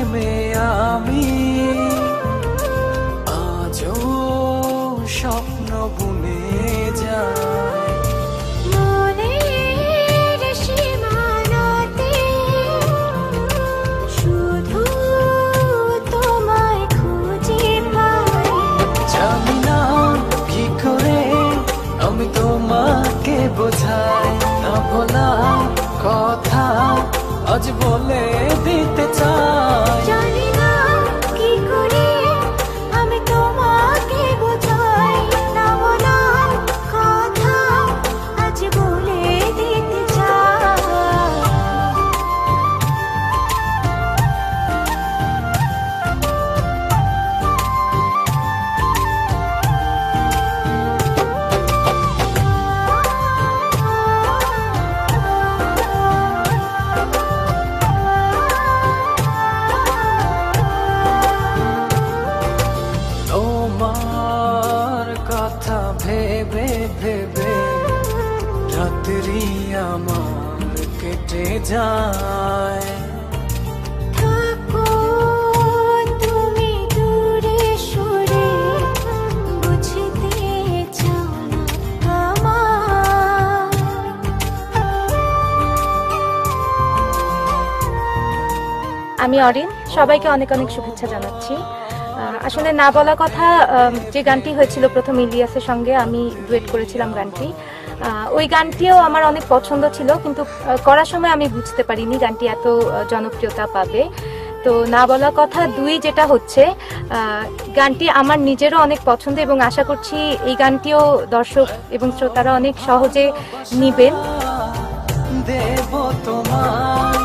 প্রেমে আমি আজও স্বপ্ন বুনে যাই। মনের সীমানাতে শুধু তোমায় খুঁজে পাই। জানি না কি করে আমি তোমাকে বোঝাই, না বলা কথা আজ বলে দিতে চাই। জানি না কি করে আমি তোমাকে বোঝাই, না বলা কথা আজ বলে দিতে চাই। তোমার কথা ভেবে ভেবে রাত্রি আমার কেটে যায়। থাকো তুমি দূরে সরে, বুঝতে চাও না আমার। আমি অরিন, সবাইকে অনেক অনেক শুভেচ্ছা জানাচ্ছি। আসলে না বলা কথা যে গানটি হয়েছিল প্রথম ইলিয়াসের সঙ্গে আমি ডুয়েট করেছিলাম গানটি, ওই গানটিও আমার অনেক পছন্দ ছিল, কিন্তু করার সময় আমি বুঝতে পারিনি গানটি এত জনপ্রিয়তা পাবে। তো না বলা কথা 2 যেটা হচ্ছে, গানটি আমার নিজেরও অনেক পছন্দ এবং আশা করছি এই গানটিও দর্শক এবং শ্রোতারা অনেক সহজে নিবেন। দেব তোমায়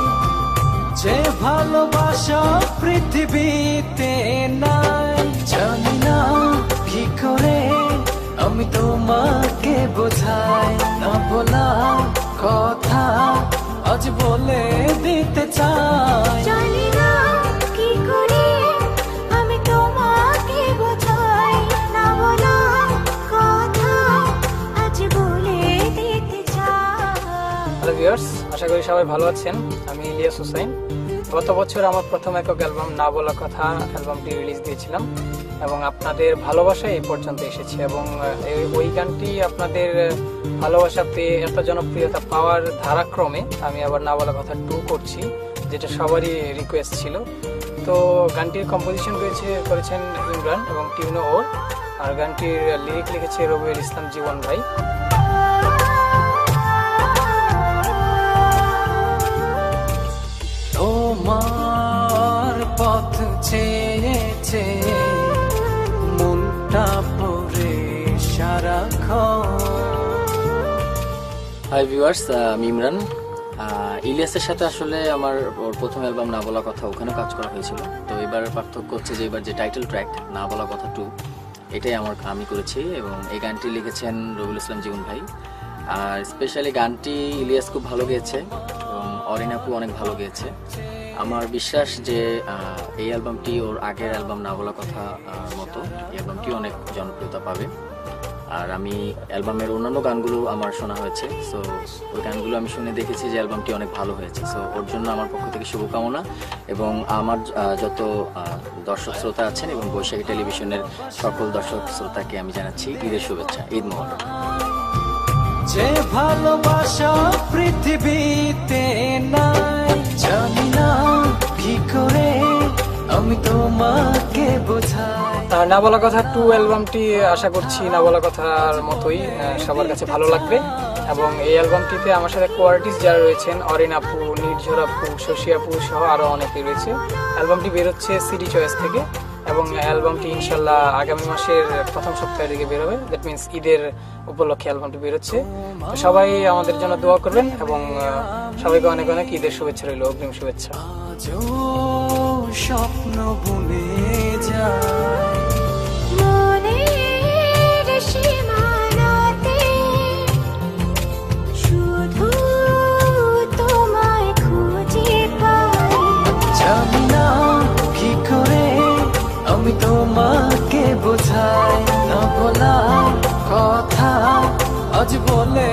যে ভালোবাসা পৃথিবীতে নাই। জানি না কি করে আমি তোমাকে বোঝাই, না বলা কথা আজ বলে দিতে চাই। জানি না কি করে আমি তোমাকে বোঝাই, না বলা কথা আজ বলে দিতে চাই। হ্যালো ভিউয়ার্স, আশা করি সবাই ভালো আছেন। আমি ইলিয়াস হুসাইন। গত বছর আমার প্রথম একক অ্যালবাম না বলা কথা অ্যালবামটি রিলিজ দিয়েছিলাম এবং আপনাদের ভালোবাসায় এই পর্যন্ত এসেছে এবং ওই গানটি আপনাদের ভালোবাসা পেয়ে এত জনপ্রিয়তা পাওয়ার ধারাক্রমে আমি আবার না বলা কথা 2 করছি, যেটা সবারই রিকোয়েস্ট ছিল। তো গানটির কম্পোজিশন করেছেন ইমরান এবং টিউনো ওর, আর গানটির লিরিক লিখেছে রবিউল ইসলাম জীবন ভাই। তোমার পথ চেয়েছে মনটা পড়ে সারাক্ষণ। হাই ভিউয়ার্স, আমি ইমরান। ইলিয়াসের সাথে আসলে আমার ওর প্রথম অ্যালবাম না বলা কথা ওখানে কাজ করা হয়েছিল। তো এবার পার্থক্য হচ্ছে যে এবার যে টাইটেল ট্র্যাক না বলা কথা 2 এটাই আমি করেছি এবং এই গানটি লিখেছেন রবিউল ইসলাম জীবন ভাই। আর স্পেশালি গানটি ইলিয়াস খুব ভালো গেয়েছে এবং অরিন আপু অনেক ভালো গেয়েছে। আমার বিশ্বাস যে এই অ্যালবামটি ওর আগের অ্যালবাম না বলা কথা মতো এই অ্যালবামটি অনেক জনপ্রিয়তা পাবে। আর আমি অ্যালবামের অন্যান্য গানগুলো আমার শোনা হয়েছে, সো ওই গানগুলো আমি শুনে দেখেছি যে অ্যালবামটি অনেক ভালো হয়েছে। সো ওর জন্য আমার পক্ষ থেকে শুভকামনা এবং আমার যত দর্শক শ্রোতা আছেন এবং বৈশাখী টেলিভিশনের সকল দর্শক শ্রোতাকে আমি জানাচ্ছি ঈদের শুভেচ্ছা, ঈদ মোবারক। যে ভালোবাসা পৃথিবীতে নাই, জানি না কি করে আমি তোমাকে বোঝাই। না বলা কথা 2 অ্যালবামটি আশা করছি না বলা কথার মতোই সবার কাছে ভালো লাগবে এবং এই অ্যালবামটিতে আমার সাথে কোয়ার্টিস্ট যারা রয়েছেন অরিন আপু, নির্ঝর আপু, শশী আপু সহ আরও অনেকেই রয়েছে। অ্যালবামটি বেরোচ্ছে সিডি চয়েস থেকে এবং অ্যালবামটি ইনশাল্লাহ আগামী মাসের প্রথম সপ্তাহের দিকে বেরোবে। দ্যাট মিনস ঈদের উপলক্ষে অ্যালবামটি বেরোচ্ছে। সবাই আমাদের জন্য দোয়া করবেন এবং সবাইকে অনেক অনেক ঈদের শুভেচ্ছা রইল, অগ্রিম শুভেচ্ছা। স্বপ্ন বুনে যায় মনের সীমানাতে শুধু তোমায় খুঁজে পাই। জানি না কি করে আমি তোমাকে বোঝাই, না বলা কথা আজ বলে